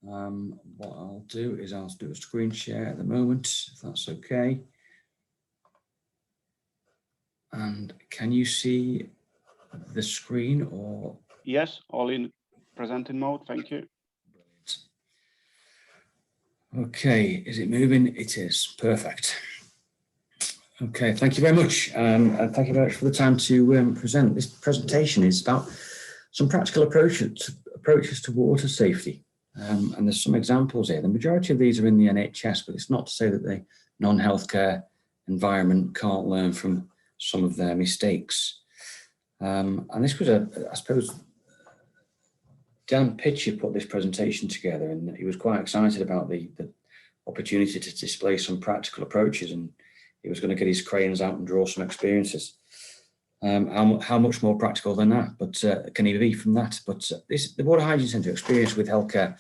What I'll do is I'll do a screen share at the moment, if that's okay. And can you see the screen or? Yes, all in presenting mode, thank you. Brilliant. Okay, is it moving? It is, perfect. Okay, thank you very much. And thank you very much for the time to present. This presentation is about some practical approaches to water safety. And there's some examples here. The majority of these are in the NHS, but it's not to say that the non-healthcare environment can't learn from some of their mistakes. And this was I suppose, Dan Pitcher put this presentation together, and he was quite excited about the opportunity to display some practical approaches, and he was going to get his crayons out and draw some experiences. How much more practical than that, but can he be from that? But the Water Hygiene Centre experience with healthcare,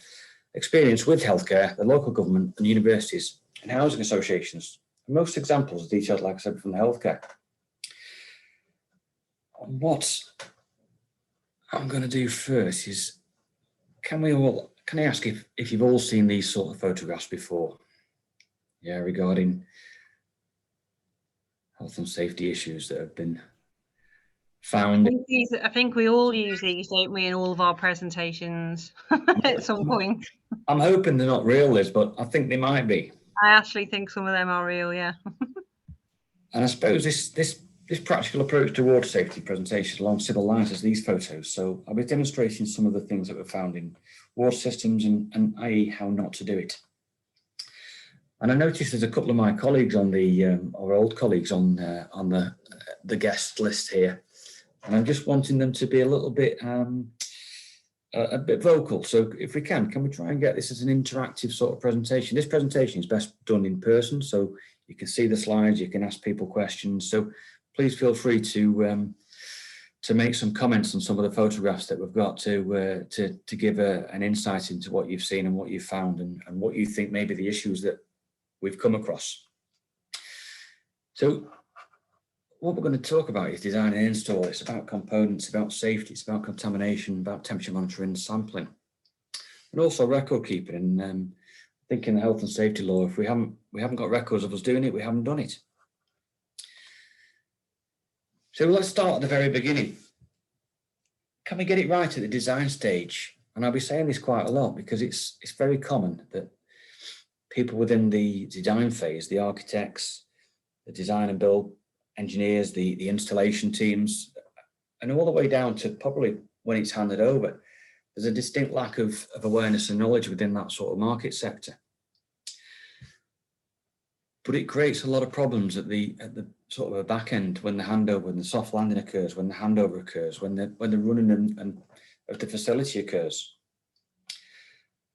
the local government and universities and housing associations. And most examples are detailed, like I said, from the healthcare. What I'm going to do first is, can I ask if you've all seen these sort of photographs before? Yeah, regarding health and safety issues that have been found. I think we all use these, don't we, in all of our presentations at some point. I'm hoping they're not real, Liz, but I think they might be. I actually think some of them are real, yeah. And I suppose this practical approach to water safety presentation along similar lines as these photos. So I'll be demonstrating some of the things that were found in water systems and i.e. how not to do it. And I noticed there's a couple of my colleagues on our old colleagues on the guest list here. And I'm just wanting them to be a little bit vocal. So if we can we try and get this as an interactive sort of presentation? This presentation is best done in person, so you can see the slides, you can ask people questions. So please feel free to make some comments on some of the photographs that we've got to give an insight into what you've seen and what you've found and what you think may be the issues that we've come across. So what we're going to talk about is design and install. It's about components, about safety, it's about contamination, about temperature monitoring, sampling, and also record keeping. And I think in the health and safety law, if we haven't got records of us doing it, we haven't done it. So let's start at the very beginning. Can we get it right at the design stage? And I'll be saying this quite a lot because it's very common that people within the design phase, the architects, the design and build engineers, the installation teams, and all the way down to probably when it's handed over, there's a distinct lack of awareness and knowledge within that sort of market sector. But it creates a lot of problems at the sort of a back end when the handover, when the soft landing occurs, when the handover occurs, when the running and of the facility occurs.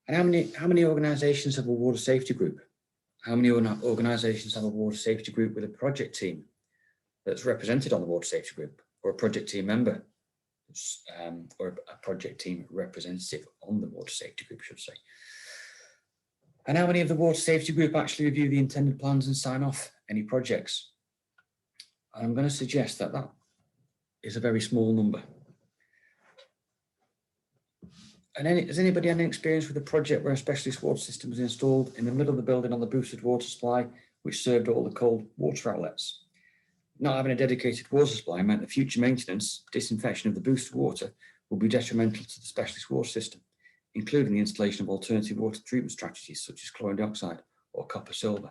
And how many organisations have a water safety group? How many organisations have a water safety group with a project team that's represented on the water safety group, or a project team member, or a project team representative on the water safety group, I should say? And how many of the water safety group actually review the intended plans and sign off any projects? And I'm going to suggest that that is a very small number. And has anybody had any experience with a project where a specialist water system was installed in the middle of the building on the boosted water supply, which served all the cold water outlets? Not having a dedicated water supply meant that future maintenance, disinfection of the boosted water will be detrimental to the specialist water system, including the installation of alternative water treatment strategies such as chlorine dioxide or copper silver.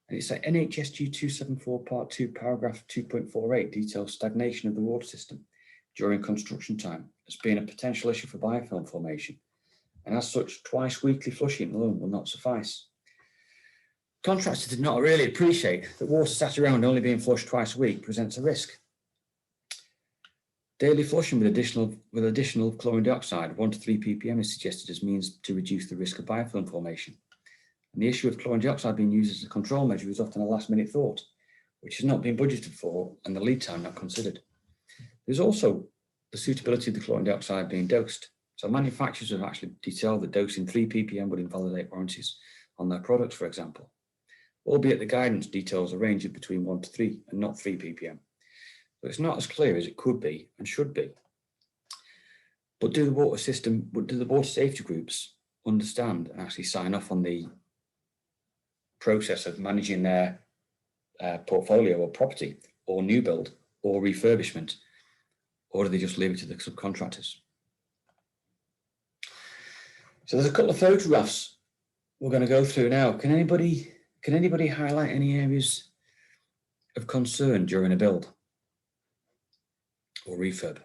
And it's like NHSG 274 Part 2, paragraph 2.48 details stagnation of the water system during construction time as being a potential issue for biofilm formation. And as such, twice weekly flushing alone will not suffice. Contractors did not really appreciate that water sat around only being flushed twice a week presents a risk. Daily flushing with additional chlorine dioxide, 1 to 3 ppm, is suggested as means to reduce the risk of biofilm formation. And the issue of chlorine dioxide being used as a control measure is often a last-minute thought, which has not been budgeted for and the lead time not considered. There's also the suitability of the chlorine dioxide being dosed. So manufacturers have actually detailed that dosing 3 ppm would invalidate warranties on their products, for example, albeit the guidance details a range of between 1 to 3 and not 3 ppm. So it's not as clear as it could be and should be. But do the water safety groups understand and actually sign off on the process of managing their portfolio or property or new build or refurbishment, or do they just leave it to the subcontractors? So there's a couple of photographs we're going to go through now. Can anybody highlight any areas of concern during a build or refurb?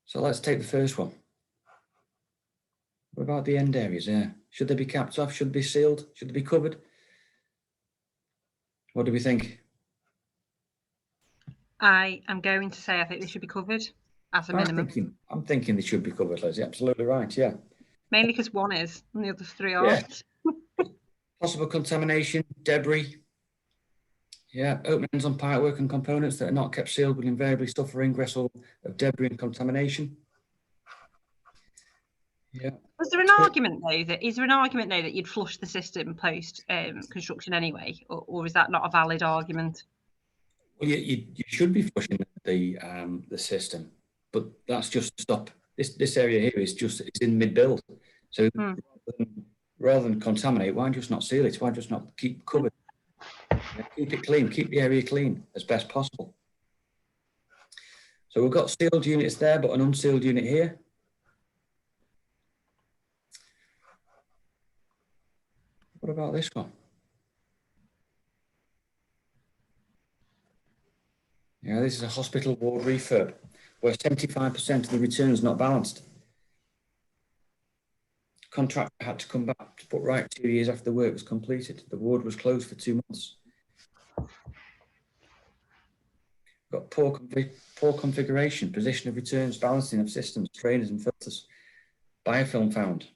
So let's take the first one. What about the end areas? Yeah, should they be capped off? Should they be sealed? Should they be covered? What do we think? I am going to say I think they should be covered as a minimum. I'm thinking they should be covered, Leslie. Absolutely right. Yeah. Mainly because one is and the other three Yeah. aren't. Possible contamination, debris. Yeah, openings on pipework and components that are not kept sealed will invariably suffer ingress of debris and contamination. Yeah. Is there an argument though that you'd flush the system post construction anyway, or is that not a valid argument? Well, you should be flushing the system, but that's just to stop. This area here is in mid build, so rather than contaminate, why just not seal it? Why just not keep covered? Keep it clean, keep the area clean as best possible. So we've got sealed units there, but an unsealed unit here. What about this one? Yeah, this is a hospital ward refurb where 75% of the return is not balanced. Contractor had to come back to put right 2 years after the work was completed. The ward was closed for 2 months. Got poor configuration, position of returns, balancing of systems, drainers and filters. Biofilm found.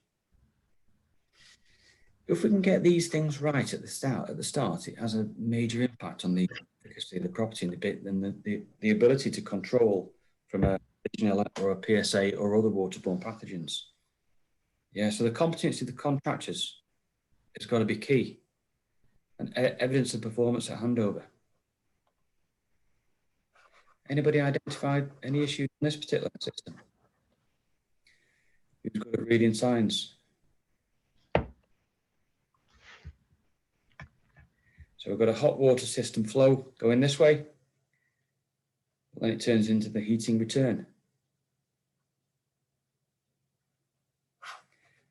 If we can get these things right at the start, it has a major impact on the efficacy of the property and the ability to control from a Legionella or a PSA or other waterborne pathogens. Yeah, so the competency of the contractors has got to be key, and evidence of performance at handover. Anybody identified any issues in this particular system? Who's good at reading signs? So we've got a hot water system flow going this way, then it turns into the heating return.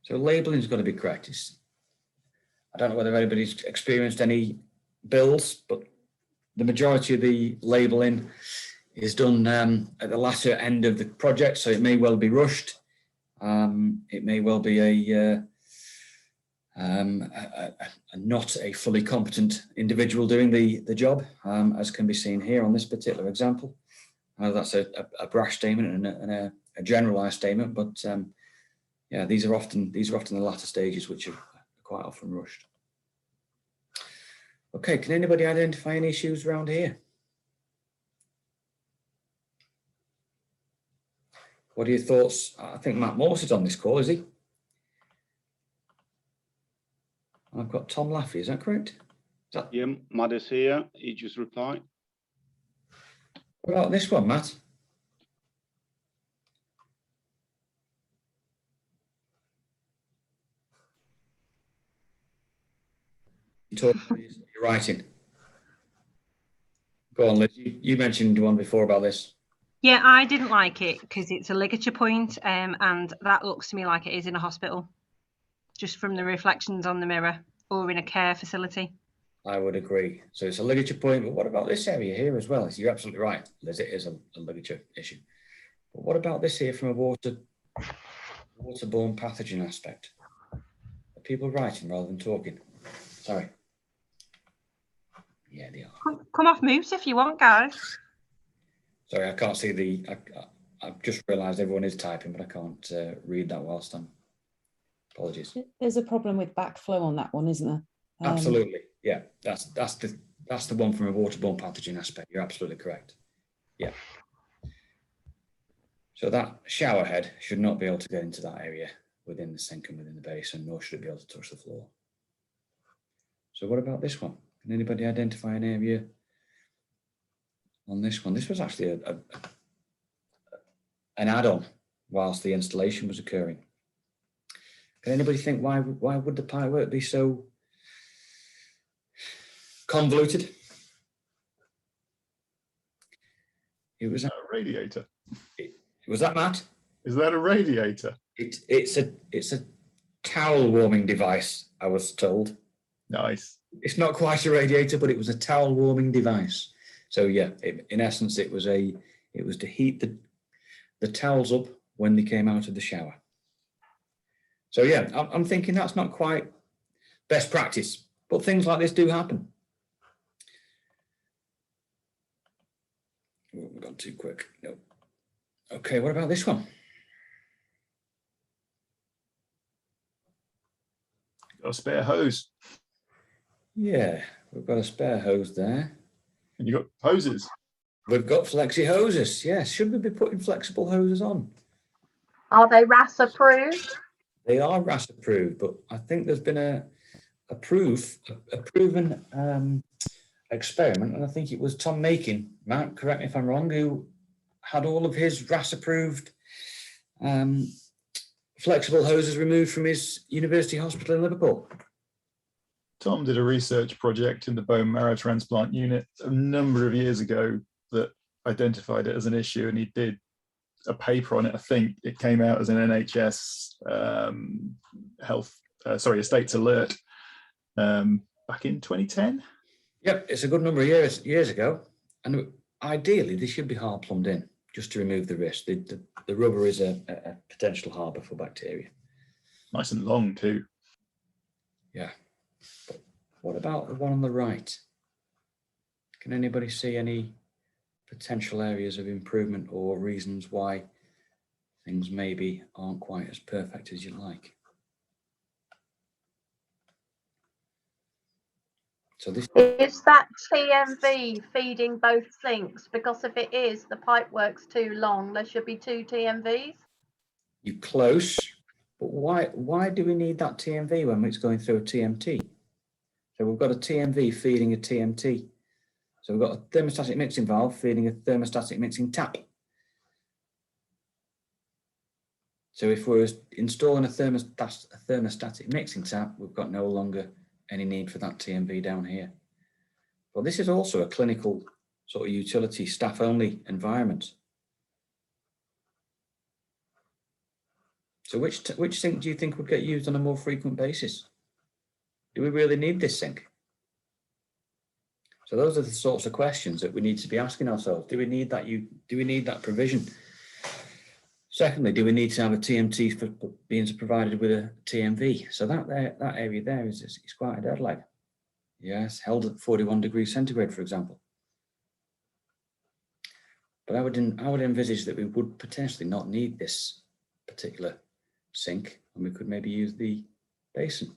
So labelling's got to be correct. I don't know whether anybody's experienced any builds, but the majority of the labelling is done at the latter end of the project, so it may well be rushed. It may well be a not a fully competent individual doing the job, as can be seen here on this particular example. That's a brash statement and a generalised statement, but yeah, these are often the latter stages, which are quite often rushed. Okay, can anybody identify any issues around here? What are your thoughts? I think Matt Morse is on this call, is he? I've got Tom Laffey, is that correct? Yeah, Matt is here. He just replied. What about this one, Matt? You're writing. Go on, Liz. You mentioned one before about this. Yeah, I didn't like it because it's a ligature point, and that looks to me like it is in a hospital, just from the reflections on the mirror, or in a care facility. I would agree. So it's a ligature point, but what about this area here as well? You're absolutely right, Liz, it is a ligature issue. But what about this here from a waterborne pathogen aspect? Are people writing rather than talking? Sorry. Yeah, they are. Come off mute if you want, guys. Sorry, I can't see I've just realised everyone is typing, but I can't read that whilst I'm. Apologies. There's a problem with backflow on that one, isn't there? Absolutely, yeah. That's the one from a waterborne pathogen aspect. You're absolutely correct. Yeah. So that shower head should not be able to get into that area within the sink and within the basin, nor should it be able to touch the floor. So what about this one? Can anybody identify an area on this one. This was actually an add-on whilst the installation was occurring. Can anybody think why would the pipework be so convoluted? It was A radiator. was that Matt? Is that a radiator? It's a towel warming device, I was told. Nice. It's not quite a radiator, but it was a towel warming device. So yeah, in essence, it was to heat the towels up when they came out of the shower. So yeah, I'm thinking that's not quite best practice, but things like this do happen. Oh, we've gone too quick. No. Okay, what about this one? Got a spare hose. Yeah, we've got a spare hose there. And you got hoses. We've got flexi hoses. Yes, should we be putting flexible hoses on? Are they RAS approved? They are RAS approved, but I think there's been a proven experiment, and I think it was Tom Makin, Matt, correct me if I'm wrong, who had all of his RAS approved flexible hoses removed from his university hospital in Liverpool. Tom did a research project in the bone marrow transplant unit a number of years ago that identified it as an issue, and he did a paper on it. I think it came out as an NHS Estates Alert back in 2010. Yep, it's a good number of years ago, and ideally they should be hard plumbed in just to remove the risk. The rubber is a potential harbour for bacteria. Nice and long too. Yeah. But what about the one on the right? Can anybody see any potential areas of improvement or reasons why things maybe aren't quite as perfect as you'd like? So this Is that TMV feeding both sinks? Because if it is, the pipe work's too long. There should be 2 TMVs. you close, but why do we need that TMV when it's going through a TMT? So we've got a TMV feeding a TMT. So we've got a thermostatic mixing valve feeding a thermostatic mixing tap. So if we're installing a thermostatic mixing tap, we've got no longer any need for that TMV down here. Well, this is also a clinical sort of utility staff only environment. So which sink do you think would get used on a more frequent basis? Do we really need this sink? So those are the sorts of questions that we need to be asking ourselves. Do we need that? Do we need that provision? Secondly, do we need to have a TMT for being provided with a TMV? So that area there is quite a dead leg. Yes, held at 41 degrees centigrade, for example. But I would envisage that we would potentially not need this particular sink, and we could maybe use the basin,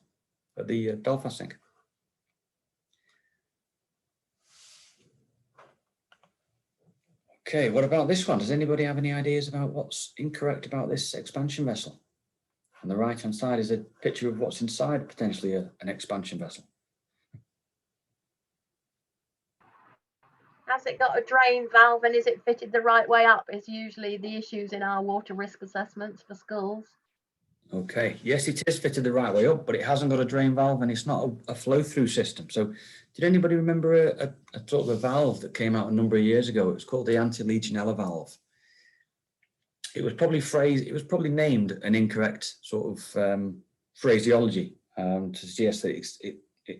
the Belfast sink. Okay, what about this one? Does anybody have any ideas about what's incorrect about this expansion vessel? On the right-hand side is a picture of what's inside potentially an expansion vessel. Has it got a drain valve and is it fitted the right way up? Is usually the issues in our water risk assessments for schools. Okay, yes, it is fitted the right way up, but it hasn't got a drain valve and it's not a flow-through system. So did anybody remember a sort of a valve that came out a number of years ago? It was called the anti-Legionella valve. It was probably named an incorrect sort of phraseology to suggest that it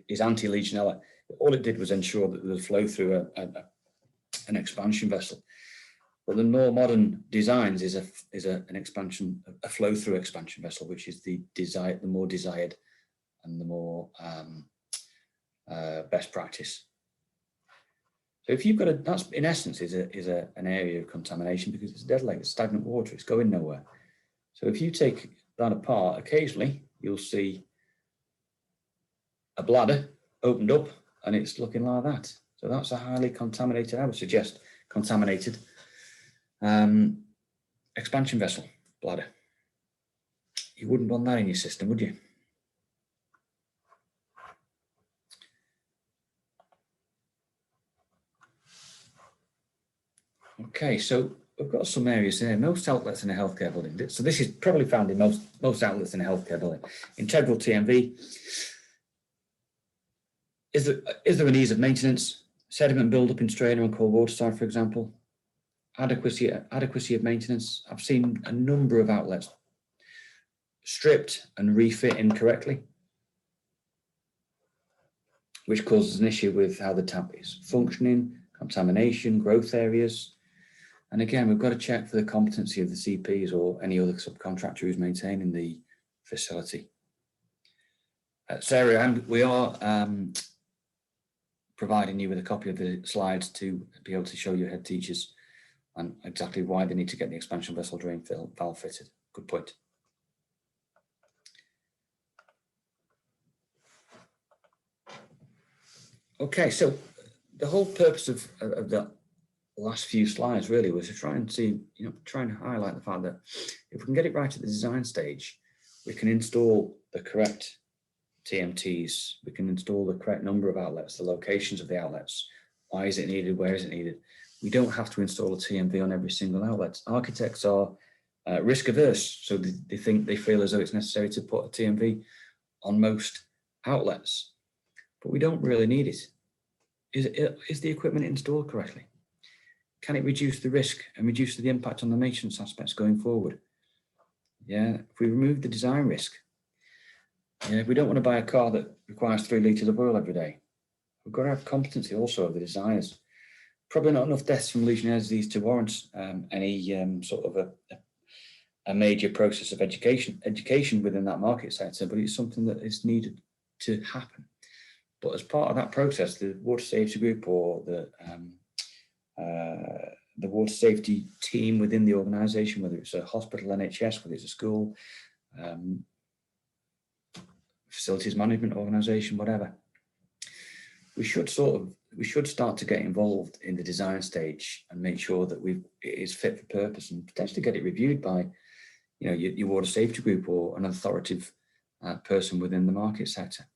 is anti-Legionella. All it did was ensure that there was flow through an expansion vessel. But the more modern designs is an expansion, a flow-through expansion vessel, which is the more desired and the more best practice. So if you've got that's in essence is an area of contamination because it's dead leg, it's stagnant water, it's going nowhere. So if you take that apart, occasionally you'll see a bladder opened up and it's looking like that. So that's a highly contaminated, I would suggest, contaminated expansion vessel bladder. You wouldn't want that in your system, would you? Okay, so we've got some areas there. Most outlets in a healthcare building. So this is probably found in most outlets in a healthcare building. Integral TMV. Is there an ease of maintenance? Sediment build-up in strainer on cold water side, for example. Adequacy of maintenance. I've seen a number of outlets stripped and refit incorrectly, which causes an issue with how the tap is functioning, contamination, growth areas. And again, we've got to check for the competency of the CPs or any other subcontractor who's maintaining the facility. Sarah, and we are providing you with a copy of the slides to be able to show your head teachers and exactly why they need to get the expansion vessel drain valve fitted. Good point. Okay, so the whole purpose of the last few slides really was to try and see, try and highlight the fact that if we can get it right at the design stage, we can install the correct TMTs, we can install the correct number of outlets, the locations of the outlets, why is it needed, where is it needed. We don't have to install a TMV on every single outlet. Architects are risk averse, so they feel as though it's necessary to put a TMV on most outlets, but we don't really need it. Is the equipment installed correctly? Can it reduce the risk and reduce the impact on the maintenance aspects going forward? Yeah, if we remove the design risk, we don't want to buy a car that requires 3 litres of oil every day. We've got to have competency also of the designers. Probably not enough deaths from Legionnaires' disease to warrant any sort of a major process of education within that market sector, but it's something that is needed to happen. But as part of that process, the water safety group or the water safety team within the organisation, whether it's a hospital, NHS, whether it's a school, facilities management organisation, whatever, we should start to get involved in the design stage and make sure that it is fit for purpose and potentially get it reviewed by, your water safety group or an authoritative person within the market sector.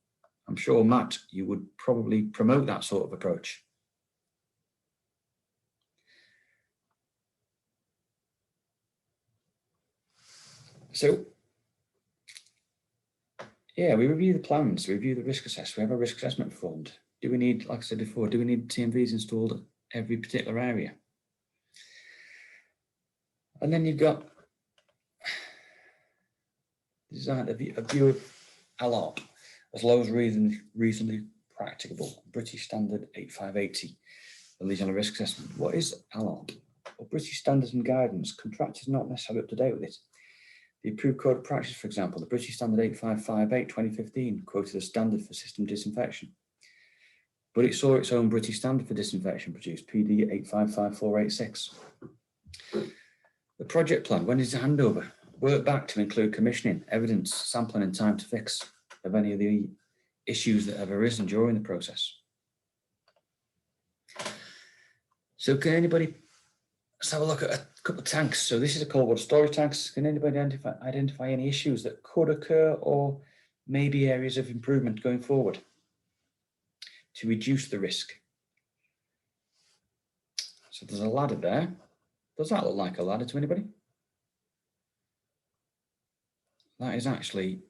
I'm sure, Matt, you would probably promote that sort of approach. So, yeah, we review the plans, we review the risk assessment, we have a risk assessment performed. Do we need, like I said before, do we need TMVs installed at every particular area? And then you've got design a view of ALARP as low as reasonably practicable. British Standard 8580, the Legionella Risk Assessment. What is ALARP? Well, British Standards and Guidance. Contractors not necessarily up to date with it. The approved code of practice, for example, the British Standard 8558 2015 quoted a standard for system disinfection, but it saw its own British standard for disinfection produced, PD 855486. The project plan, when is the handover? Work back to include commissioning, evidence, sampling and time to fix of any of the issues that have arisen during the process. So can anybody, let's have a look at a couple of tanks. So this is a cold water storage tanks. Can anybody identify any issues that could occur or maybe areas of improvement going forward to reduce the risk? So there's a ladder there. Does that look like a ladder to anybody? That is actually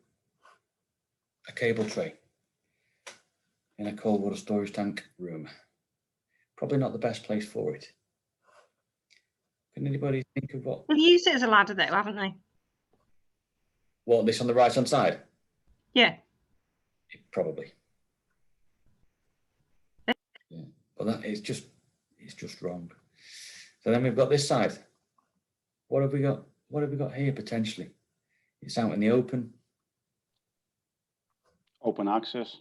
a cable tray in a cold water storage tank room. Probably not the best place for it. Can anybody think of what? They've used it as a ladder though, haven't they? What, this on the right hand side? Yeah. Probably. Yeah. But that is just, it's just wrong. So then we've got this side. What have we got? What have we got here potentially? It's out in the open. Open access.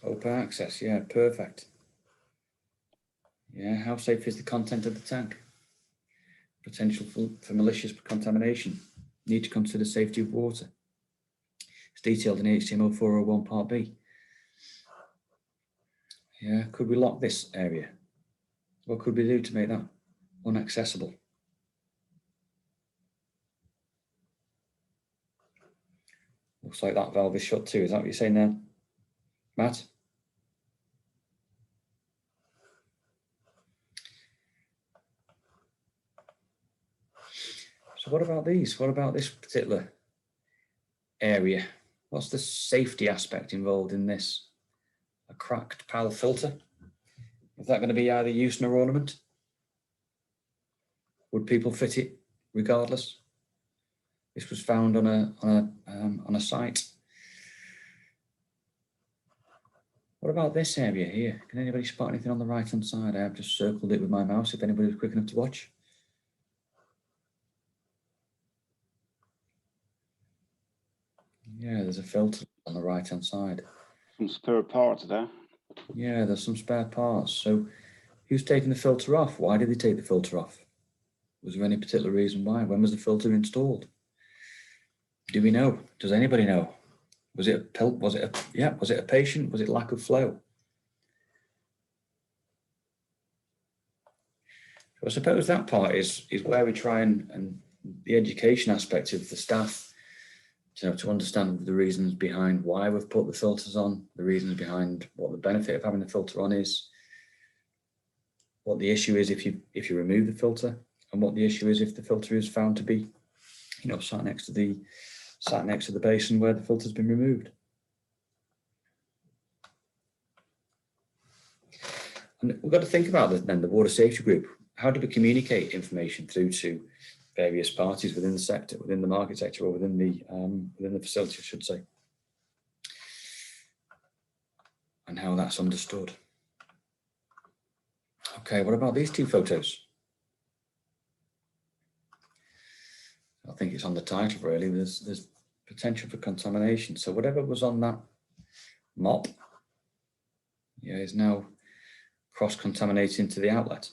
Open access, yeah, perfect. Yeah, how safe is the content of the tank? Potential for malicious contamination. Need to consider safety of water. It's detailed in HTML 401 Part B. Yeah, could we lock this area? What could we do to make that inaccessible? Looks like that valve is shut too. Is that what you're saying there, Matt? So what about these? What about this particular area? What's the safety aspect involved in this? A cracked PAL filter? Is that going to be either use nor ornament? Would people fit it regardless? This was found on a site. What about this area here? Can anybody spot anything on the right-hand side? I have just circled it with my mouse if anybody was quick enough to watch. Yeah, there's a filter on the right-hand side. Some spare parts there. Yeah, there's some spare parts. So who's taking the filter off? Why did they take the filter off? Was there any particular reason why? When was the filter installed? Do we know? Does anybody know? Was it a pill? Was it a patient? Was it lack of flow? So I suppose that part is where we try and the education aspect of the staff, to understand the reasons behind why we've put the filters on, the reasons behind what the benefit of having the filter on is, what the issue is if you remove the filter, and what the issue is if the filter is found to be, sat next to the basin where the filter's been removed. And we've got to think about this then, the water safety group. How do we communicate information through to various parties within the sector, within the market sector, or within the facility, I should say, and how that's understood? Okay, what about these two photos? I think it's on the title really. There's potential for contamination. So whatever was on that mop, is now cross-contaminating to the outlet.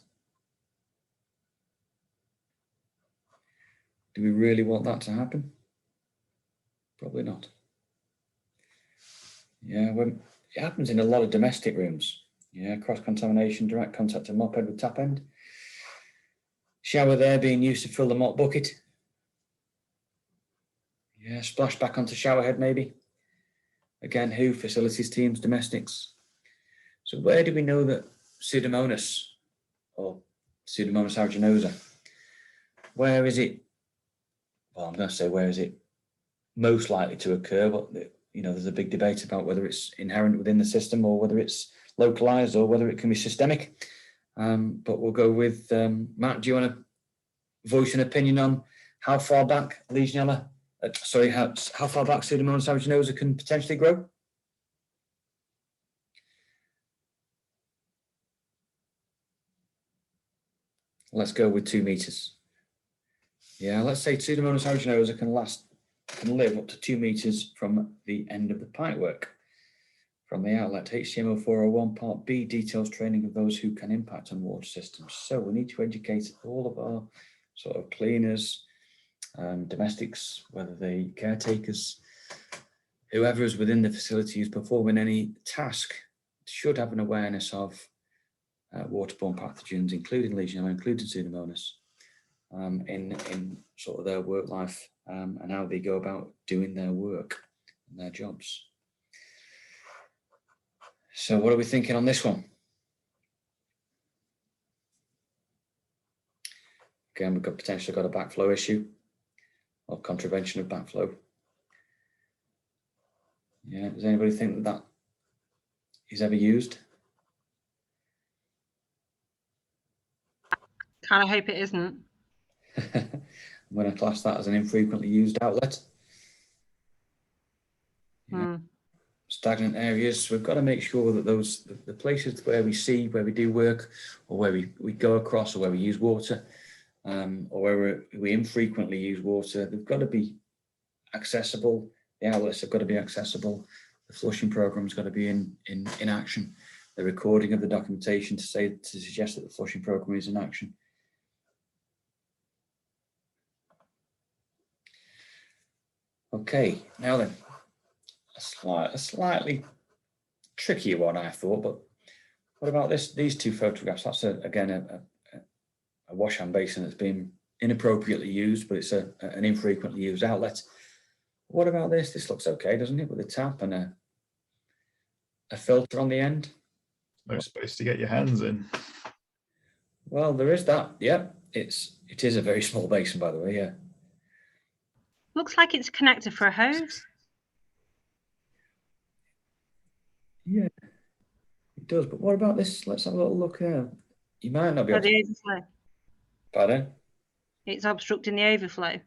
Do we really want that to happen? Probably not. Yeah, it happens in a lot of domestic rooms. Yeah, cross-contamination, direct contact to mop head with tap end. Shower there being used to fill the mop bucket. Yeah, splash back onto shower head maybe. Again, who? Facilities teams, domestics. So where do we know that Pseudomonas or Pseudomonas aeruginosa, where is it? Well, I'm going to say where is it most likely to occur, but there's a big debate about whether it's inherent within the system or whether it's localized or whether it can be systemic. But we'll go with Matt. Do you want to voice an opinion on how far back Legionella, how far back Pseudomonas aeruginosa can potentially grow? Let's go with 2 meters. Yeah, let's say Pseudomonas aeruginosa can live up to 2 meters from the end of the pipework. From the outlet, HTML 401 Part B details training of those who can impact on water systems. So we need to educate all of our sort of cleaners, domestics, whether they caretakers, whoever is within the facility who's performing any task should have an awareness of waterborne pathogens, including Legionella, including Pseudomonas, in sort of their work life and how they go about doing their work and their jobs. So what are we thinking on this one? Again, we've potentially got a backflow issue or contravention of backflow. Yeah, does anybody think that is ever used? Kind of hope it isn't. I'm going to class that as an infrequently used outlet. Yeah. Stagnant areas. We've got to make sure that the places where we do work, or where we go across, or where we use water, or where we infrequently use water, they've got to be accessible. The outlets have got to be accessible. The flushing program's got to be in action. The recording of the documentation to suggest that the flushing program is in action. Okay, now then, a slightly trickier one, I thought, but what about these two photographs? That's again a wash hand basin that's been inappropriately used, but it's an infrequently used outlet. What about this? This looks okay, doesn't it? With a tap and a filter on the end. No space to get your hands in. Well, there is that. Yeah, it is a very small basin, by the way. Yeah, Looks like it's a connector for a hose. Yeah, it does. But what about this? Let's have a little look here. You might not be For able to. the overflow. Pardon? It's obstructing the overflow.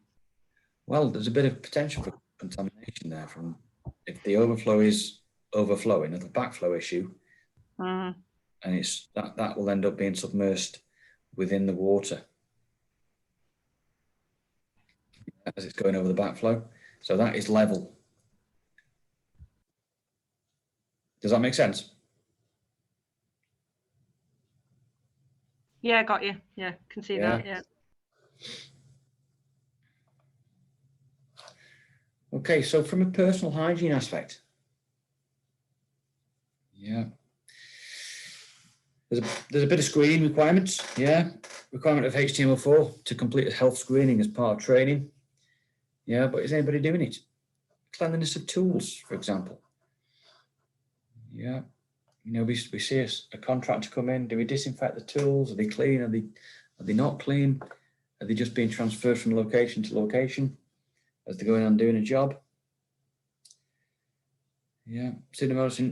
Well, there's a bit of potential for contamination there from if the overflow is overflowing, of the backflow issue, Mm. and it's that will end up being submersed within the water as it's going over the backflow. So that is level. Does that make sense? Yeah, got you. Yeah, can see that. Yeah. Okay, so from a personal hygiene aspect, yeah, there's a bit of screening requirements. Yeah, requirement of HTML4 to complete a health screening as part of training. Yeah, but is anybody doing it? Cleanliness of tools, for example. Yeah, you know, we see a contractor come in. Do we disinfect the tools? Are they clean? Are they not clean? Are they just being transferred from location to location as they're going on doing a job? Yeah,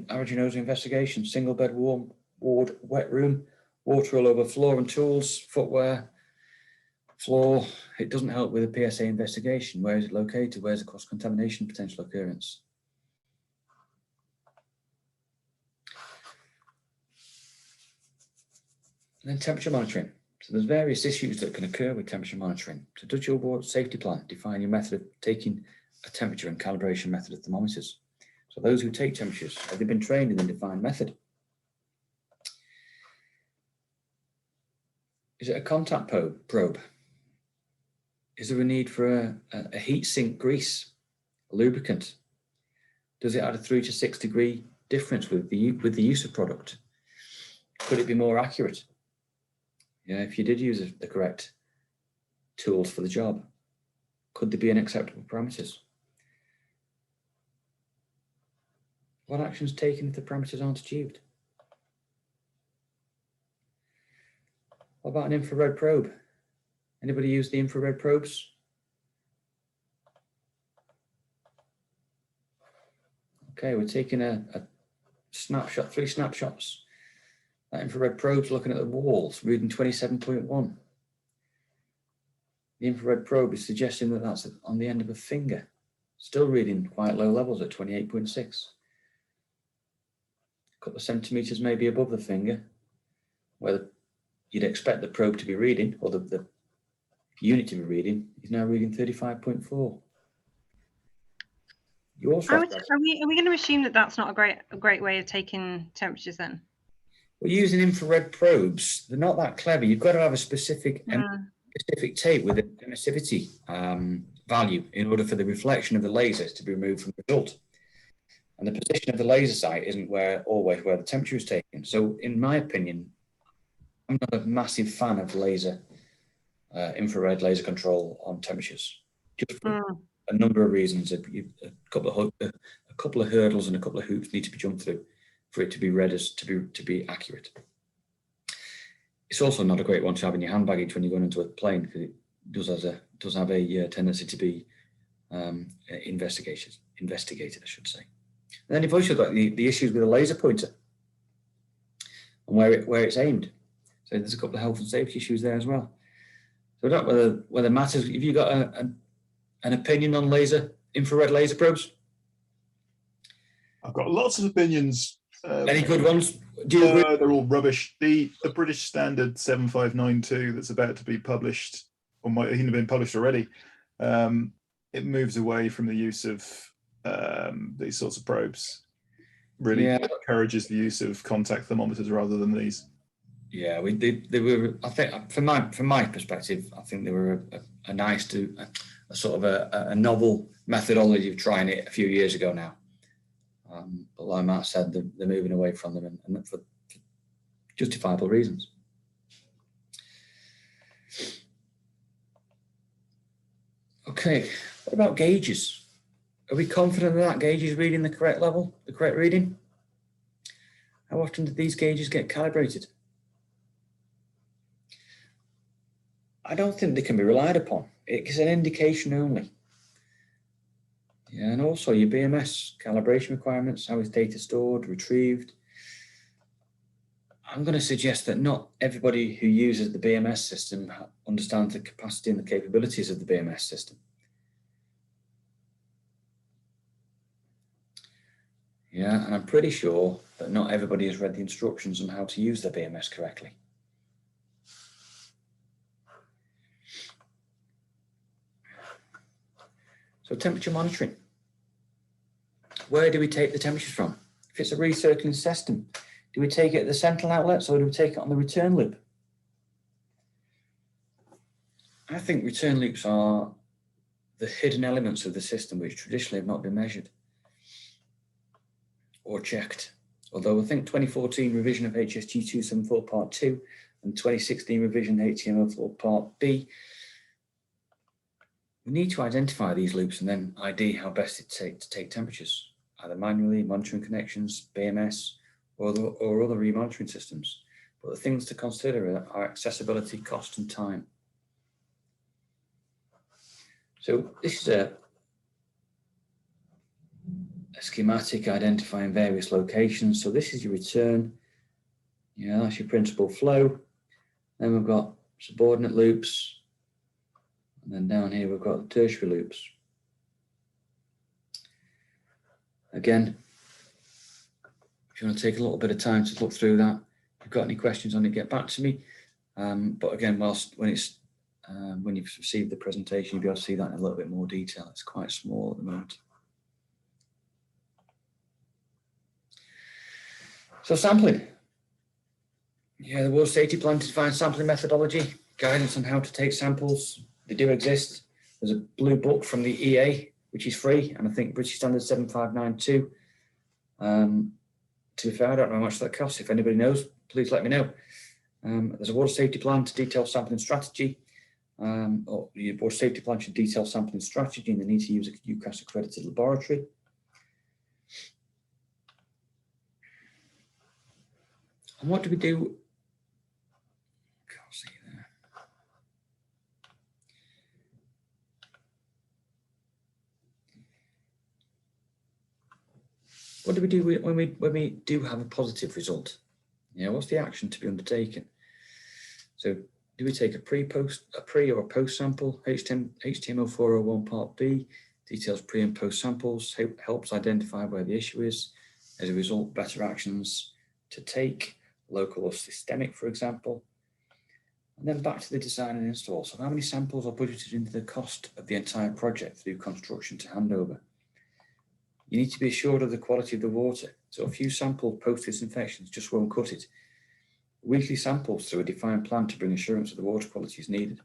average investigation, single bed warm ward, wet room, water all over floor and tools, footwear, floor. It doesn't help with a PSA investigation. Where is it located? Where's the cross-contamination potential occurrence? And then temperature monitoring. So there's various issues that can occur with temperature monitoring. So does your board safety plan define your method of taking a temperature and calibration method of thermometers? So those who take temperatures, have they been trained in the defined method? Is it a contact probe? Is there a need for a heat sink grease, a lubricant? Does it add a 3 to 6 degree difference with the use of product? Could it be more accurate? Yeah, if you did use the correct tools for the job, could there be unacceptable parameters? What actions taken if the parameters aren't achieved? What about an infrared probe? Anybody use the infrared probes? Okay, we're taking a snapshot, 3 snapshots. That infrared probe's looking at the walls, reading 27.1. The infrared probe is suggesting that that's on the end of a finger, still reading quite low levels at 28.6. A couple of centimeters maybe above the finger, where you'd expect the probe to be reading, or the unit to be reading, is now reading 35.4. Your software. Are we going to assume that that's not a great way of taking temperatures then? We're using infrared probes. They're not that clever. You've got to have a specific tape with an emissivity value in order for the reflection of the lasers to be removed from the result. And the position of the laser site isn't always where the temperature is taken. So in my opinion, I'm not a massive fan of infrared laser control on temperatures, just for a number of reasons. A couple of hurdles and a couple of hoops need to be jumped through for it to be read as to be accurate. It's also not a great one to have in your hand baggage when you're going into a plane, because it does have a tendency to be investigated, I should say. And then you've also got the issues with the laser pointer and where it's aimed. So there's a couple of health and safety issues there as well. So I don't know whether it matters. Have you got an opinion on infrared laser probes? I've got lots of opinions. Any good ones? Do you agree? They're all rubbish. The British Standard 7592 that's about to be published, or might even have been published already, it moves away from the use of these sorts of probes. Really encourages the use of contact thermometers rather than these. Yeah, they were. I think from my perspective, I think they were a nice a sort of a novel methodology of trying it a few years ago now. But like Matt said, they're moving away from them, and for justifiable reasons. Okay, what about gauges? Are we confident that gauge is reading the correct level, the correct reading? How often do these gauges get calibrated? I don't think they can be relied upon. It's an indication only. Yeah, and also your BMS calibration requirements, how is data stored, retrieved. I'm going to suggest that not everybody who uses the BMS system understands the capacity and the capabilities of the BMS system. Yeah, and I'm pretty sure that not everybody has read the instructions on how to use the BMS correctly. So temperature monitoring. Where do we take the temperatures from? If it's a recirculating system, do we take it at the central outlets or do we take it on the return loop? I think return loops are the hidden elements of the system which traditionally have not been measured or checked. Although I think 2014 revision of HSG 274 Part 2 and 2016 revision HTML4 Part B, we need to identify these loops and then ID how best to take temperatures, either manually, monitoring connections, BMS, or other remonitoring systems. But the things to consider are accessibility, cost, and time. So this is a schematic identifying various locations. So this is your return. Yeah, that's your principal flow. Then we've got subordinate loops. And then down here, we've got the tertiary loops. Again, if you want to take a little bit of time to look through that, if you've got any questions on it, get back to me. But again, when you've received the presentation, you'll be able to see that in a little bit more detail. It's quite small at the moment. So sampling. Yeah, the Water Safety Plan defines sampling methodology, guidance on how to take samples. They do exist. There's a blue book from the EA, which is free, and I think British Standard 7592. To be fair, I don't know how much that costs. If anybody knows, please let me know. There's a Water Safety Plan to detail sampling strategy. Or your Water Safety Plan should detail sampling strategy, and they need to use a UCAS accredited laboratory. And what do we do? Can't see there. What do we do when we do have a positive result? Yeah, what's the action to be undertaken? So do we take a pre or a post sample? HTML 401 Part B details pre and post samples, helps identify where the issue is. As a result, better actions to take, local or systemic, for example. And then back to the design and install. So how many samples are budgeted into the cost of the entire project through construction to handover? You need to be assured of the quality of the water. So a few sampled post-disinfections just won't cut it. Weekly samples through a defined plan to bring assurance of the water quality is needed.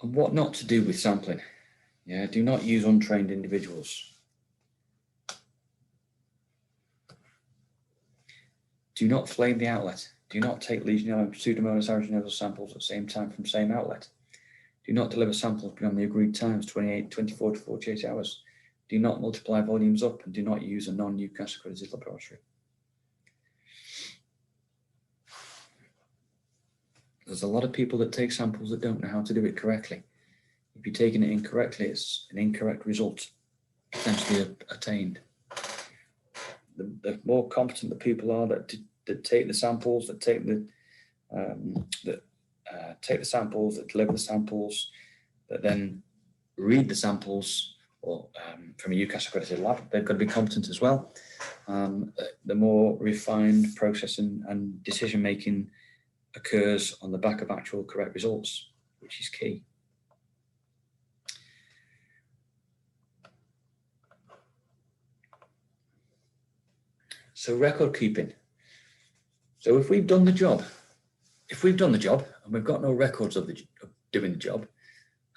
And what not to do with sampling. Yeah, do not use untrained individuals. Do not flame the outlet. Do not take Legionella and Pseudomonas aeruginosa samples at the same time from same outlet. Do not deliver samples beyond the agreed times, 24 to 48 hours. Do not multiply volumes up, and do not use a non-UCAS accredited laboratory. There's a lot of people that take samples that don't know how to do it correctly. If you're taking it incorrectly, it's an incorrect result potentially attained. The more competent the people are that take the samples, that take the samples, that deliver the samples, that then read the samples, or from a UCAS accredited lab, they've got to be competent as well. The more refined process and decision making occurs on the back of actual correct results, which is key. So record keeping. So if we've done the job, and we've got no records of doing the job,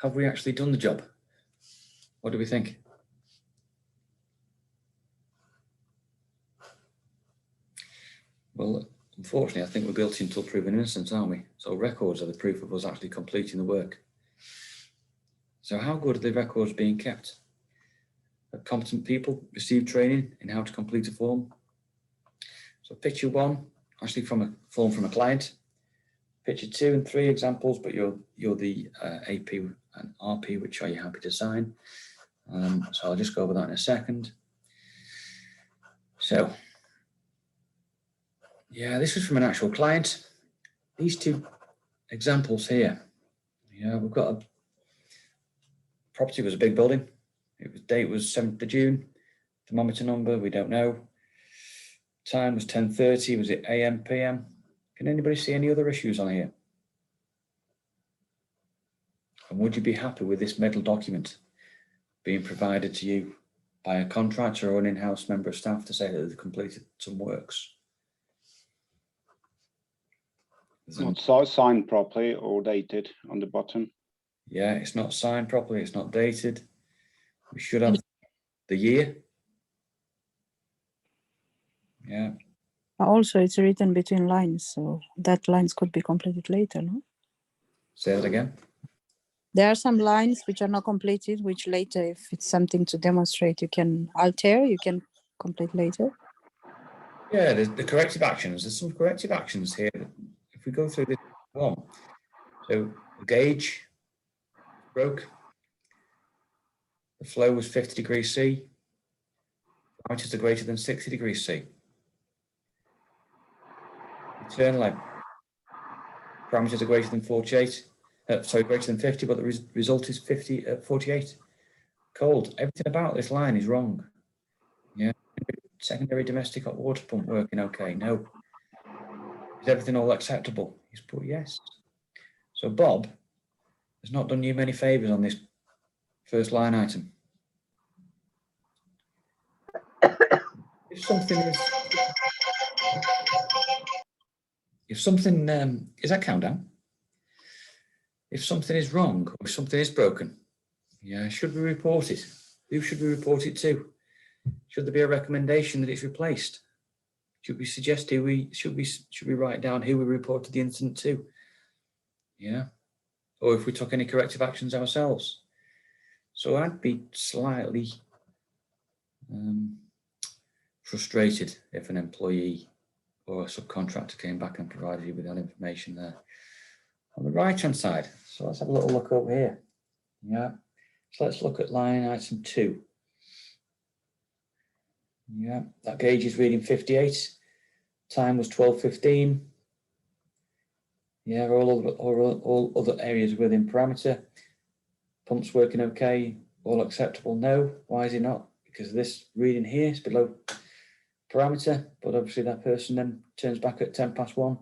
have we actually done the job? What do we think? Well, unfortunately, I think we're guilty until proven innocent, aren't we? So records are the proof of us actually completing the work. So how good are the records being kept? Have competent people received training in how to complete a form? So picture 1, actually from a form from a client. Picture 2 and 3 examples, but you're the AP and RP, which are you happy to sign? So I'll just go over that in a second. So, yeah, this was from an actual client. These two examples here. Yeah, we've got a property was a big building. Date was 7th of June. Thermometer number, we don't know. Time was 10:30. Was it AM, PM? Can anybody see any other issues on here? And would you be happy with this metal document being provided to you by a contractor or an in-house member of staff to say that they've completed some works? It's not signed properly or dated on the bottom. Yeah, it's not signed properly. It's not dated. We should have the year. Yeah. Also, it's written between lines, so that lines could be completed later, no? Say that again. There are some lines which are not completed, which later, if it's something to demonstrate, you can alter, you can complete later. Yeah, the corrective actions. There's some corrective actions here. If we go through this one, so the gauge broke. The flow was 50 degrees C. Parameters are greater than 60 degrees C. Return leg. Parameters are greater than 48. Greater than 50, but the result is 48. Cold. Everything about this line is wrong. Yeah. Secondary domestic hot water pump working okay? No. Is everything all acceptable? He's put yes. So Bob has not done you many favors on this first line item. If something is that countdown? If something is wrong or if something is broken, yeah, should we report it? Who should we report it to? Should there be a recommendation that it's replaced? Should we suggest should we write down who we reported the incident to? Yeah. Or if we took any corrective actions ourselves. So I'd be slightly frustrated if an employee or a subcontractor came back and provided you with that information there. On the right hand side, so let's have a little look over here. Yeah, so let's look at line item 2. Yeah, that gauge is reading 58. Time was 12:15. Yeah, all other areas within parameter. Pumps working okay, all acceptable. No, why is it not? Because this reading here is below parameter, but obviously that person then turns back at 1:10.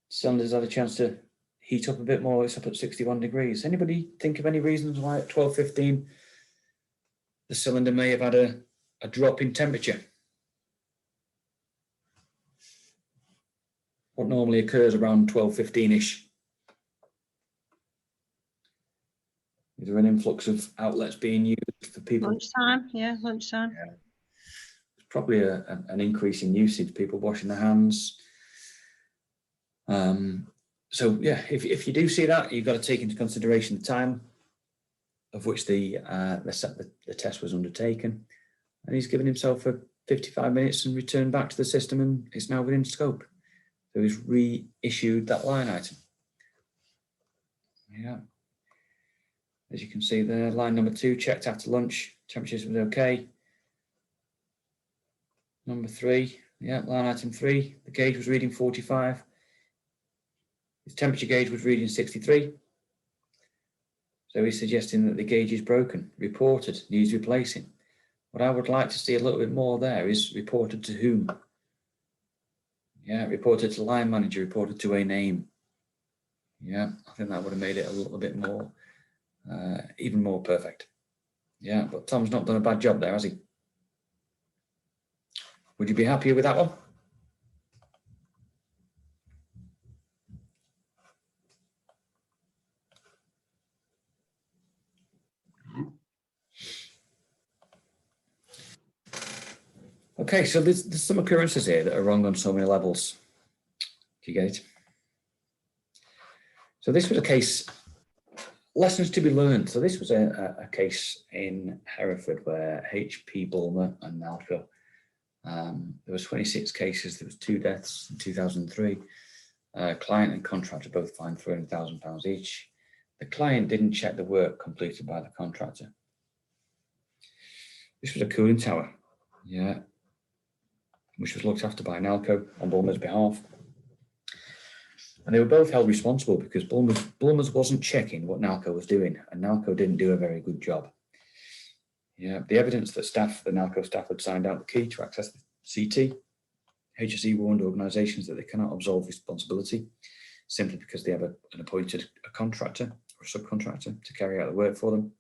Cylinders had a chance to heat up a bit more. It's up at 61 degrees. Anybody think of any reasons why at 12:15 the cylinder may have had a drop in temperature? What normally occurs around 12:15-ish? Is there an influx of outlets being used for people? Lunchtime, yeah, lunchtime. Yeah. There's probably an increase in usage, people washing their hands. So yeah, if you do see that, you've got to take into consideration the time of which the test was undertaken. And he's given himself a 55 minutes and returned back to the system, and it's now within scope. So he's reissued that line item. Yeah. As you can see there, line number 2, checked after lunch, temperatures was okay. Number 3, yeah, line item 3, the gauge was reading 45. His temperature gauge was reading 63. So he's suggesting that the gauge is broken, reported, needs replacing. What I would like to see a little bit more there is reported to whom? Yeah, reported to line manager, reported to a name. Yeah, I think that would have made it a little bit more, even more perfect. Yeah, but Tom's not done a bad job there, has he? Would you be happier with that one? Okay, so there's some occurrences here that are wrong on so many levels. Do you get it? So this was a case, lessons to be learned. So this was a case in Hereford where HP Bulmer and Nalco, there was 26 cases, there was 2 deaths in 2003. Client and contractor both fined £300,000 each. The client didn't check the work completed by the contractor. This was a cooling tower, yeah, which was looked after by Nalco on Bulmer's behalf. And they were both held responsible because Bulmer's wasn't checking what Nalco was doing, and Nalco didn't do a very good job. Yeah, the evidence that the Nalco staff had signed out the key to access the CT, HSE warned organisations that they cannot absolve responsibility simply because they have an appointed contractor or a subcontractor to carry out the work for them.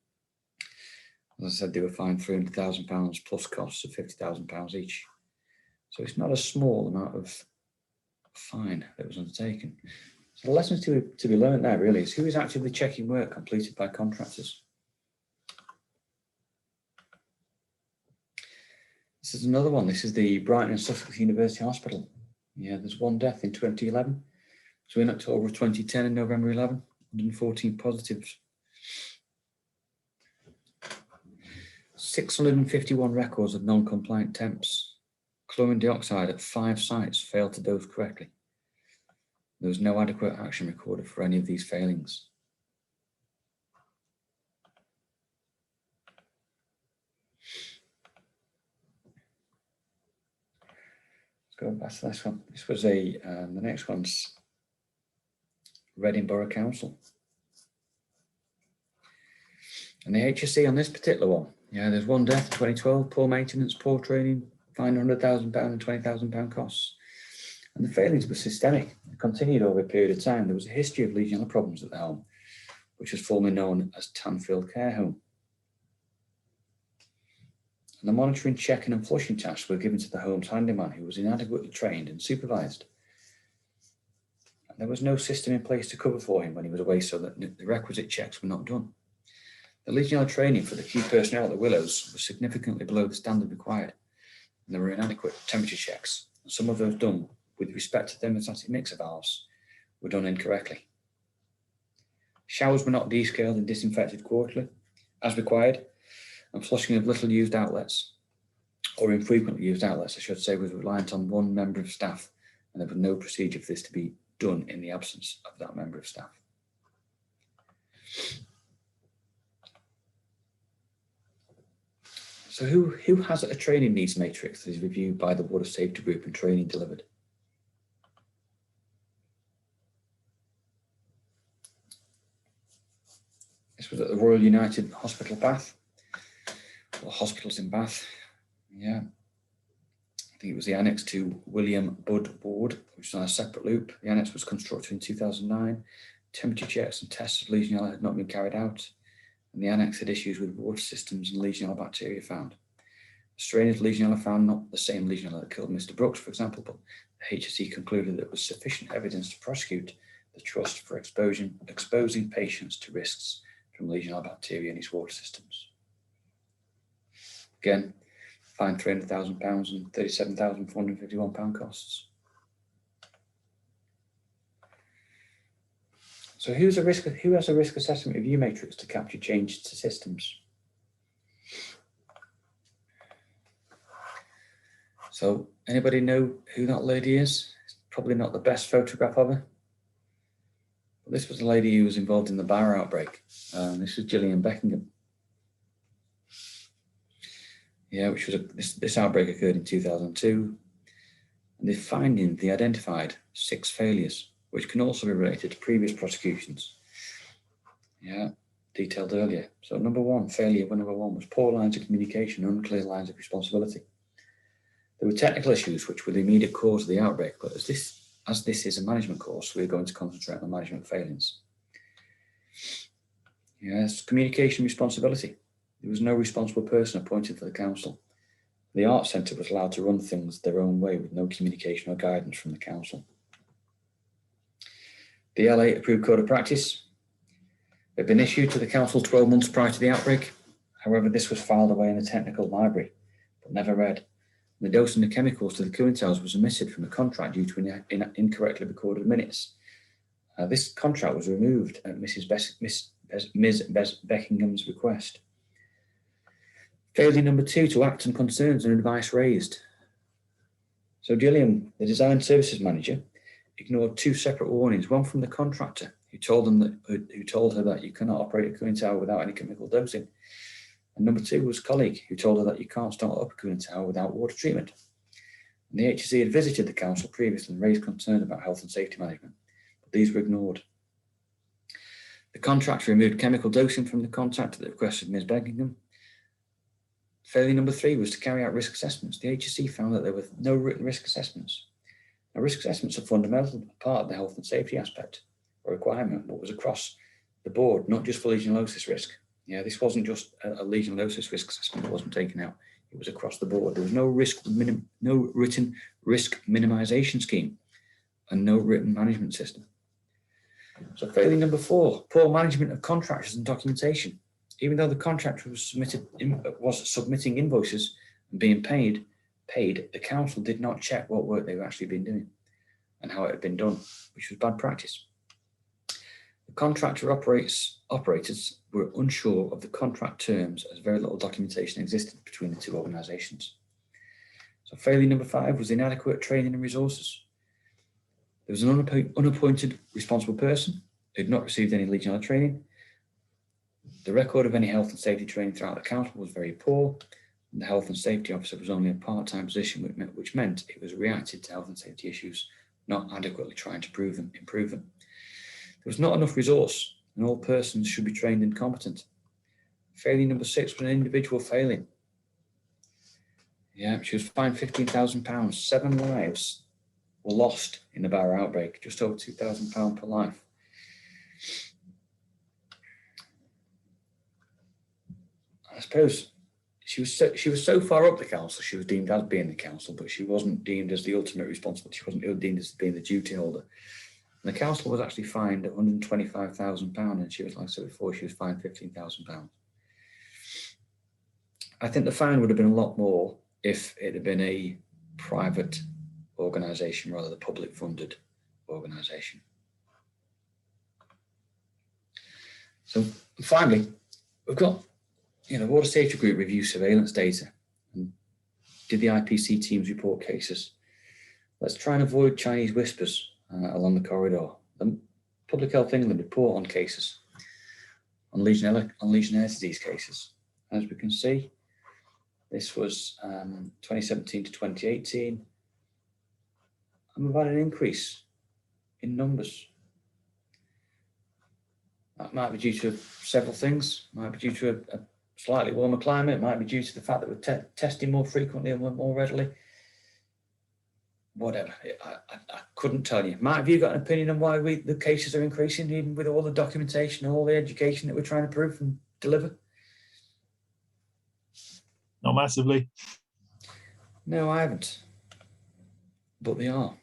As I said, they were fined £300,000 plus costs of £50,000 each. So it's not a small amount of fine that was undertaken. So the lessons to be learned there really is who is actively checking work completed by contractors. This is another one. This is the Brighton and Sussex University Hospital. Yeah, there's one death in 2011. So in October of 2010 and November 11, 114 positives. 651 records of non-compliant temps. Chlorine dioxide at 5 sites failed to dose correctly. There was no adequate action recorded for any of these failings. Let's go back to this one. This was the next one's Reading Borough Council. And the HSE on this particular one, yeah, there's one death in 2012, poor maintenance, poor training, fine £100,000 and £20,000 costs. And the failings were systemic. It continued over a period of time. There was a history of Legionella problems at the home, which was formerly known as Tanfield Care Home. And the monitoring, checking and flushing tasks were given to the home's handyman, who was inadequately trained and supervised. And there was no system in place to cover for him when he was away, so that the requisite checks were not done. The Legionella training for the key personnel at the Willows was significantly below the standard required, and there were inadequate temperature checks. And some of those done with respect to thermostatic mixer valves were done incorrectly. Showers were not descaled and disinfected quarterly, as required, and flushing of little used outlets, or infrequently used outlets, I should say, was reliant on one member of staff, and there was no procedure for this to be done in the absence of that member of staff. So who has a training needs matrix that is reviewed by the Water Safety Group and training delivered? This was at the Royal United Hospital Bath, or hospitals in Bath. Yeah, I think it was the annex to William Budd Ward, which was on a separate loop. The annex was constructed in 2009. Temperature checks and tests of Legionella had not been carried out, and the annex had issues with water systems and Legionella bacteria found. A strain of Legionella found, not the same Legionella that killed Mr. Brooks, for example, but the HSE concluded that there was sufficient evidence to prosecute the trust for exposing patients to risks from Legionella bacteria in its water systems. Again, fined £300,000 and £37,451 costs. So who has a risk assessment review matrix to capture changes to systems? So anybody know who that lady is? It's probably not the best photograph of her. But this was a lady who was involved in the bar outbreak. This was Gillian Beckingham. Yeah, which was this outbreak occurred in 2002. And they identified 6 failures, which can also be related to previous prosecutions. Yeah, detailed earlier. So number one was poor lines of communication, unclear lines of responsibility. There were technical issues which were the immediate cause of the outbreak, but as this is a management course, we're going to concentrate on management failings. Yes, communication responsibility. There was no responsible person appointed for the council. The Arts Centre was allowed to run things their own way with no communication or guidance from the council. The L8 approved code of practice had been issued to the council 12 months prior to the outbreak. However, this was filed away in the technical library, but never read. The dosing of chemicals to the cooling towers was omitted from the contract due to incorrectly recorded minutes. This contract was removed at Ms. Beckingham's request. Failure number 2, to act on concerns and advice raised. So Gillian, the design services manager, ignored 2 separate warnings, one from the contractor, who told her that you cannot operate a cooling tower without any chemical dosing. And number 2 was colleague, who told her that you can't start up a cooling tower without water treatment. And the HSE had visited the council previously and raised concerns about health and safety management, but these were ignored. The contractor removed chemical dosing from the contract at the request of Ms. Beckingham. Failure number 3 was to carry out risk assessments. The HSE found that there were no written risk assessments. Now, risk assessments are fundamental part of the health and safety aspect or requirement, but was across the board, not just for legionellosis risk. Yeah, this wasn't just a legionellosis risk assessment that wasn't taken out. It was across the board. There was no written risk minimization scheme and no written management system. So failure number 4, poor management of contractors and documentation. Even though the contractor was submitting invoices and being paid, the council did not check what work they were actually been doing and how it had been done, which was bad practice. The contractor operators were unsure of the contract terms as very little documentation existed between the 2 organisations. So failure number 5 was inadequate training and resources. There was an unappointed responsible person who had not received any Legionella training. The record of any health and safety training throughout the council was very poor, and the health and safety officer was only a part-time position, which meant it was reacted to health and safety issues, not adequately trying to improve them. There was not enough resource, and all persons should be trained and competent. Failure number 6 was an individual failing. Yeah, she was fined £15,000. 7 lives were lost in the Barrow outbreak, just over £2,000 per life. I suppose she was so far up the council, she was deemed as being the council, but she wasn't deemed as the ultimate responsible. She wasn't deemed as being the duty holder. And the council was actually fined £125,000, and she was, like I said before, she was fined £15,000. I think the fine would have been a lot more if it had been a private organisation rather than a public funded organisation. So finally, we've got, Water Safety Group review surveillance data and did the IPC teams report cases. Let's try and avoid Chinese whispers along the corridor. The Public Health England report on cases, on Legionella disease cases. As we can see, this was 2017 to 2018. And we've had an increase in numbers. That might be due to several things. Might be due to a slightly warmer climate. It might be due to the fact that we're testing more frequently and more readily. Whatever, I couldn't tell you. Matt, have you got an opinion on why the cases are increasing, even with all the documentation and all the education that we're trying to prove and deliver? Not massively. No, I haven't. But they are.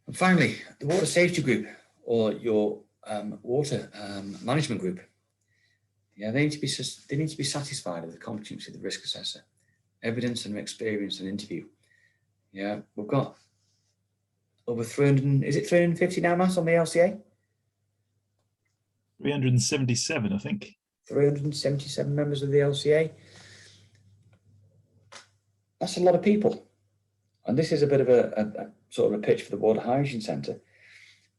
And finally, the Water Safety Group, or your water management group. Yeah, they need to be satisfied with the competency of the risk assessor, evidence and experience and interview. Yeah, we've got over 300, is it 350 now, Matt, on the LCA? 377, I think. 377 members of the LCA. That's a lot of people. And this is a bit of a sort of a pitch for the Water Hygiene Centre.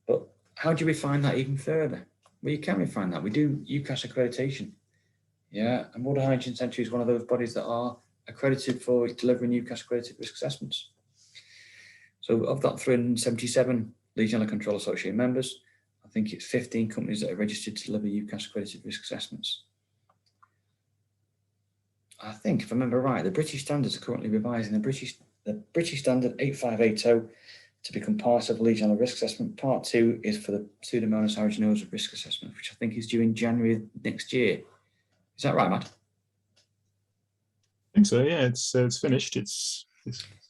But how do you refine that even further? Well, you can refine that. We do UCAS accreditation. Yeah, and Water Hygiene Centre is one of those bodies that are accredited for delivering UCAS accredited risk assessments. So of that 377 Legionella Control Association members, I think it's 15 companies that are registered to deliver UCAS accredited risk assessments. I think, if I remember right, the British standards are currently revising the British standard 8580 to become part of Legionella risk assessment. Part 2 is for the Pseudomonas aeruginosa risk assessment, which I think is due in January next year. Is that right, Matt? I think so, yeah. It's finished. It's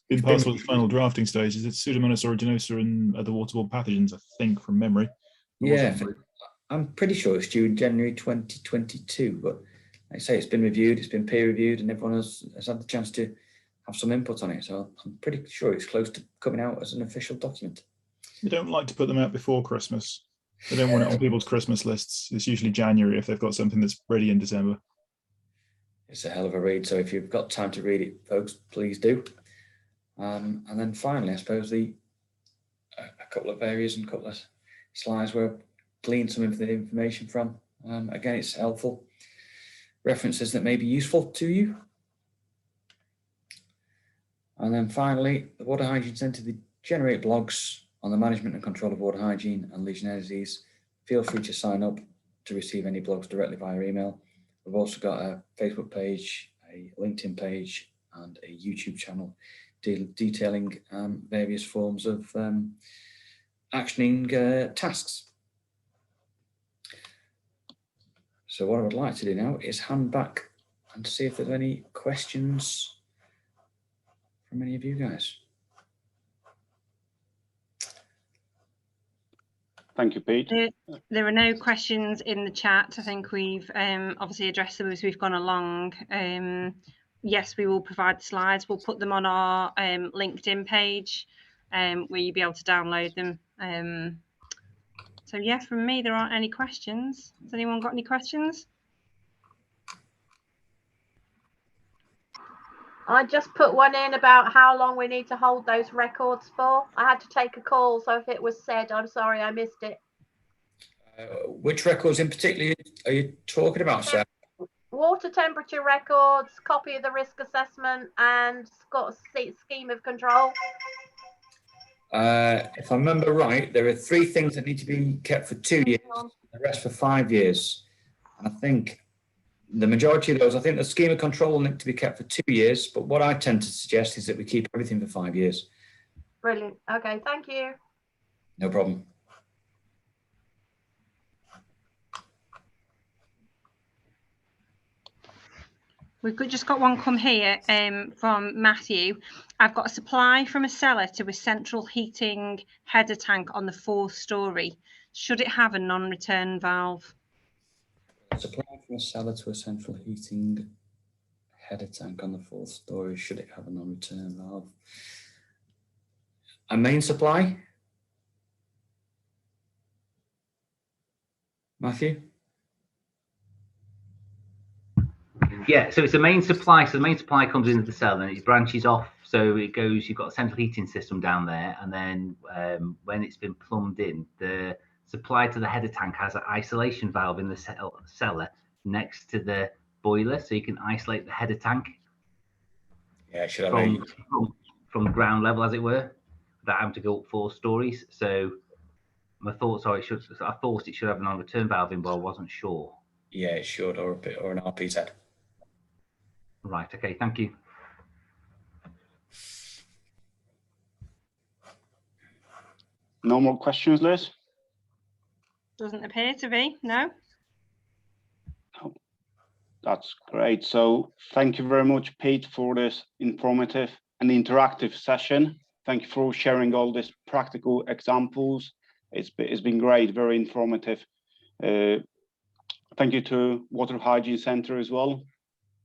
been past all the final drafting stages. It's Pseudomonas aeruginosa and other waterborne pathogens, I think, from memory. Yeah, I'm pretty sure it's due in January 2022, but like I say, it's been reviewed, it's been peer reviewed, and everyone has had the chance to have some input on it. So I'm pretty sure it's close to coming out as an official document. They don't like to put them out before Christmas. They don't want it on people's Christmas lists. It's usually January if they've got something that's ready in December. It's a hell of a read. So if you've got time to read it, folks, please do. And then finally, I suppose a couple of areas and a couple of slides were gleaned some of the information from. Again, it's helpful. References that may be useful to you. And then finally, the Water Hygiene Centre, they generate blogs on the management and control of water hygiene and Legionnaires' disease. Feel free to sign up to receive any blogs directly via email. We've also got a Facebook page, a LinkedIn page, and a YouTube channel detailing various forms of actioning tasks. So what I would like to do now is hand back and see if there's any questions from any of you guys. Thank you, Pete. There are no questions in the chat. I think we've obviously addressed them as we've gone along. Yes, we will provide the slides. We'll put them on our LinkedIn page where you'll be able to download them. So yeah, from me, there aren't any questions. Has anyone got any questions? I just put one in about how long we need to hold those records for. I had to take a call, so if it was said, I'm sorry I missed it. Which records in particular are you talking about, Sarah? Water temperature records, copy of the risk assessment, and got a scheme of control. If I remember right, there are 3 things that need to be kept for 2 years, the rest for 5 years. And I think the majority of those, I think the scheme of control will need to be kept for 2 years, but what I tend to suggest is that we keep everything for 5 years. Brilliant. Okay, thank you. No problem. We've just got one come here from Matthew. I've got a supply from a cellar to a central heating header tank on the 4th story. Should it have a non-return valve? Supply from a cellar to a central heating header tank on the 4th story. Should it have a non-return valve? A main supply? Matthew? Yeah, so it's a main supply. So the main supply comes into the cell and it branches off. So it goes, you've got a central heating system down there. And then when it's been plumbed in, the supply to the header tank has an isolation valve in the cellar next to the boiler. So you can isolate the header tank Yeah, it should have from ground level, as it were, without having to go up 4 stories. So my thoughts are I thought it should have a non-return valve in, but I wasn't sure. Yeah, it should, or an RPZ. Right, okay, thank you. No more questions, Liz? Doesn't appear to be, no. That's great. So thank you very much, Pete, for this informative and interactive session. Thank you for sharing all these practical examples. It's been great, very informative. Thank you to Water Hygiene Centre as well.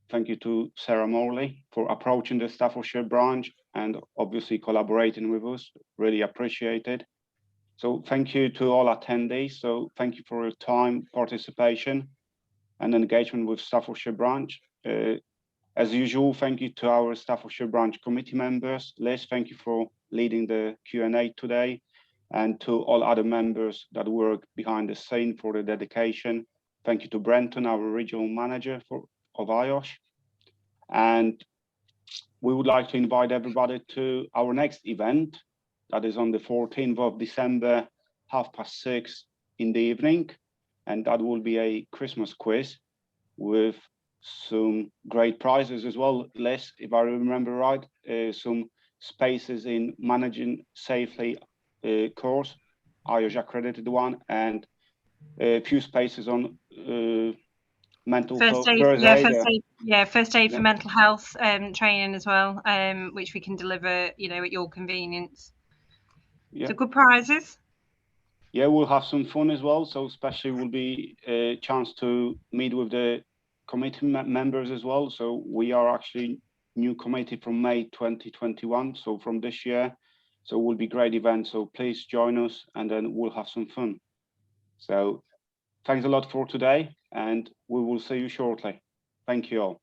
Thank you to Sarah Morley for approaching the Staffordshire branch and obviously collaborating with us. Really appreciate it. So thank you to all attendees. So thank you for your time, participation, and engagement with Staffordshire branch. As usual, thank you to our Staffordshire branch committee members. Liz, thank you for leading the Q&A today, and to all other members that work behind the scene for the dedication. Thank you to Brenton, our regional manager of IOSH. And we would like to invite everybody to our next event. That is on the 14th of December, 6:30 in the evening. And that will be a Christmas quiz with some great prizes as well. Les, if I remember right, some spaces in managing safely course, IOSH accredited one, and a few spaces on mental health. First aid for mental health training as well, which we can deliver, at your convenience. Yeah. So good prizes. Yeah, we'll have some fun as well. So especially will be a chance to meet with the committee members as well. So we are actually new committee from May 2021. So from this year, so it will be great event. So please join us and then we'll have some fun. So thanks a lot for today and we will see you shortly. Thank you all.